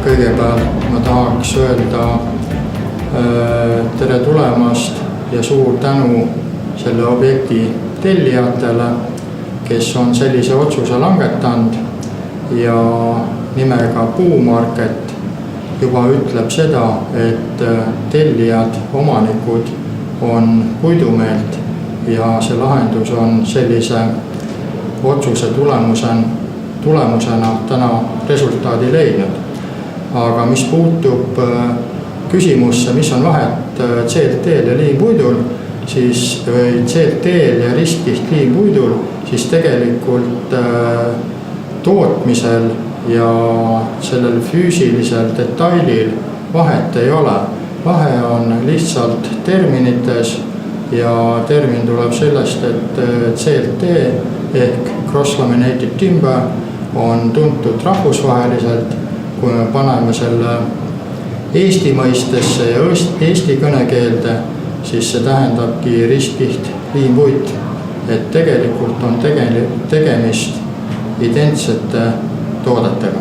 kõigepealt ma tahaks öelda tere tulemast ja suur tänu selle objekti tellijatele, kes on sellise otsuse langetanud ja nimega Puumarket juba ütleb seda, et tellijad, omanikud on puidumeelt ja see lahendus on sellise otsuse tulemusena täna resultaadi leidnud. Aga mis puutub küsimusse, mis on vahet CLT-l ja liimpuidul, siis CLT-l ja riskiht liimpuidul, siis tegelikult tootmisel ja sellel füüsilisel detailil vahet ei ole. Vahe on lihtsalt terminites ja termin tuleb sellest, et CLT ehk cross-laminated timber on tuntud rahvusvaheliselt. Kui me paneme selle Eesti mõistesse ja Eesti kõnekeelde, siis see tähendabki riskiht liimpuit, et tegelikult on tegemist identsete toodetega.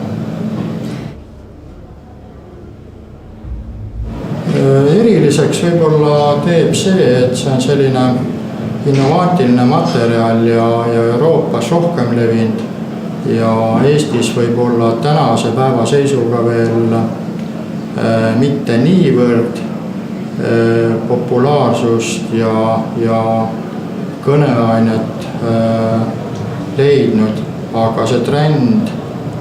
Eriliseks võib-olla teeb see, et see on selline innovaatiline materjal ja Euroopas rohkem levinud ja Eestis võib-olla tänase päeva seisuga veel mitte niivõrd populaarsust ja kõneainet leidnud, aga see trend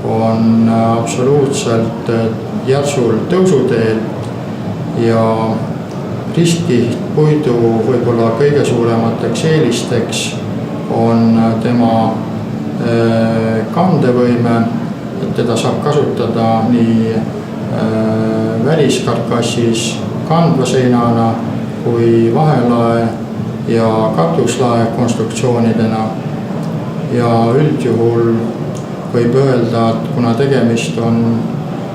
on absoluutselt järsul tõusuteel ja riskipuidu võib-olla kõige suuremateks eelisteks on tema kandevõime, et teda saab kasutada nii väliskarkassis kandva seinana kui vahelae ja katuslae konstruktsioonidena. Ja üldjuhul võib öelda, et kuna tegemist on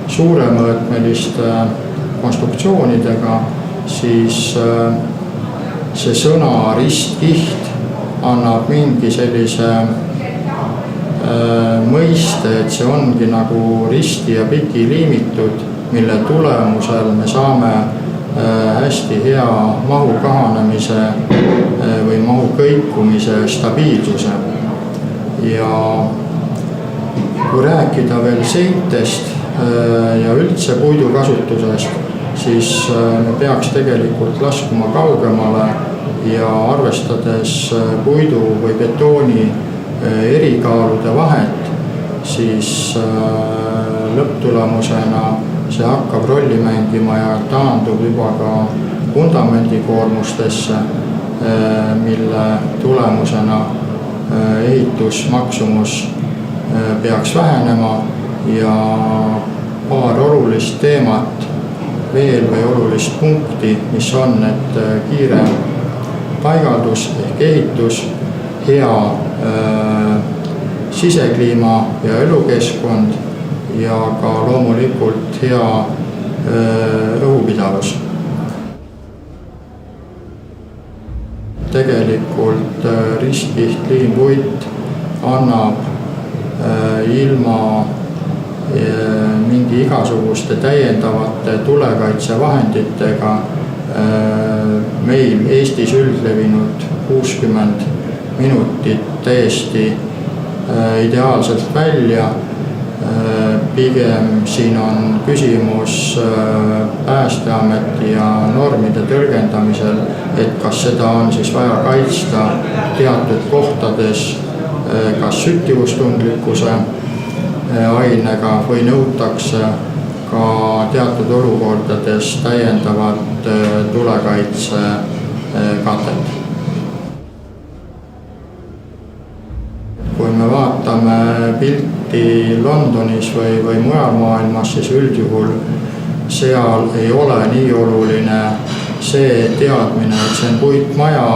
suuremõõtmeliste konstruktsioonidega, siis see sõna ristkiht annab mingi sellise mõiste, et see ongi nagu risti ja piki liimitud, mille tulemusel me saame hästi hea mahu kahanemise või mahu kõikumise stabiilsuse. Ja kui rääkida veel seintest ja üldse puidu kasutusest, siis me peaks tegelikult laskuma kaugemale ja arvestades puidu või betooni erikaalude vahet, siis lõpptulemusena see hakkab rolli mängima ja taandub juba ka vundamendikoormustesse, mille tulemusena ehitusmaksumus peaks vähenema ja paar olulist teemat veel või olulist punkti, mis on, et kiire paigaldus ehk ehitus, hea sisekliima ja elukeskkond ja ka loomulikult hea õhupidavus. Tegelikult riskiht liimpuit annab ilma mingi igasuguste täiendavate tulekaitsevahenditega meil Eestis üldlevinud 60 minutit täiesti ideaalselt välja. Pigem siin on küsimus Päästeameti ja normide tõlgendamisel, et kas seda on siis vaja kaitsta teatud kohtades kas süttivustundlikkuse ainega või nõutakse ka teatud olukordades täiendavat tulekaitse katet. Kui me vaatame pilti Londonis või mujal maailmas, siis üldjuhul seal ei ole nii oluline see teadmine, et see on puitmaja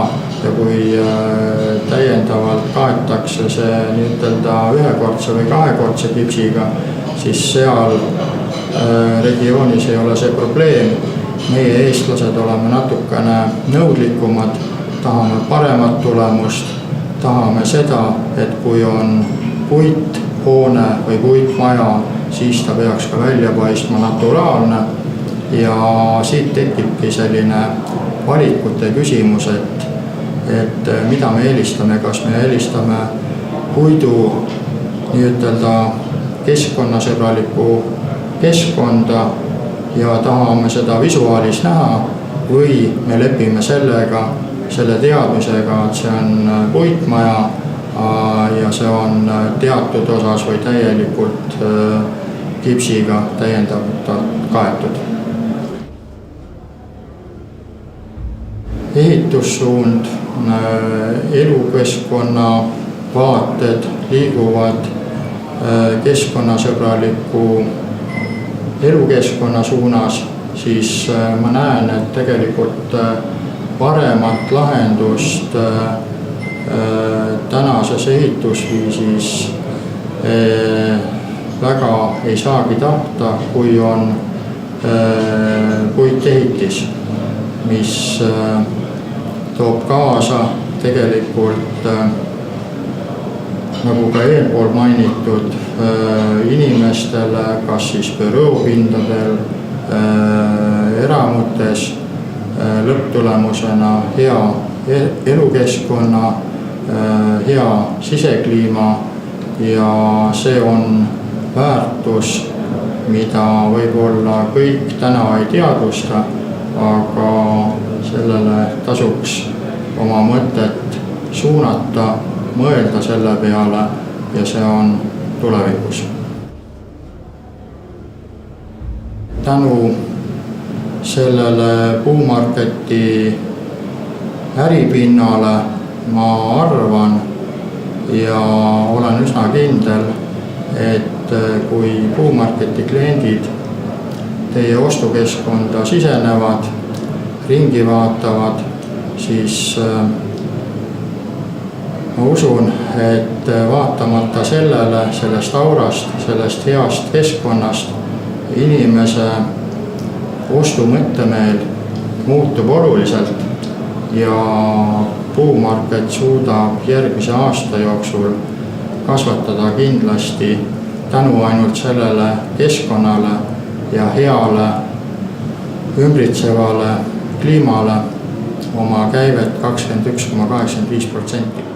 ja kui täiendavalt kaetakse see nii-ütelda ühekordse või kahekordse kipsiga, siis seal regioonis ei ole see probleem. Meie eestlased oleme natukene nõudlikumad, tahame paremat tulemust, tahame seda, et kui on puit hoone või puitmaja, siis ta peaks ka välja paistma naturaalne. Ja siit tekibki selline valikute küsimus, et mida me eelistame, kas me eelistame puidu nii-ütelda keskkonnasõbralikku keskkonda ja tahame seda visuaalis näha või me lepime selle teadmisega, et see on puitmaja ja see on teatud osas või täielikult kipsiga täiendavalt kaetud. Ehitussuund, elukeskkonna vaated liiguvad keskkonnasõbraliku elukeskkonna suunas, siis ma näen, et tegelikult paremat lahendust tänases ehitusviisis väga ei saagi tahta, kui on puitehitis, mis toob kaasa tegelikult, nagu ka eelpool mainitud, inimestele, kas siis büroohindadel, eramutes, lõpptulemusena hea elukeskkonna, hea sisekliima ja see on väärtus, mida võib-olla kõik täna ei teadvusta, aga sellele tasuks oma mõtet suunata, mõelda selle peale ja see on tulevikus. Tänu sellele puumarketi äripinnale ma arvan ja olen üsna kindel, et kui puumarketi kliendid teie ostukeskkonda sisenevad, ringi vaatavad, siis ma usun, et vaatamata sellest aurast, sellest heast keskkonnast, inimese ostumõttemeel muutub oluliselt ja puumarket suudab järgmise aasta jooksul kasvatada kindlasti tänu ainult sellele keskkonnale ja heale ümbritsevale kliimale oma käivet 21,85%.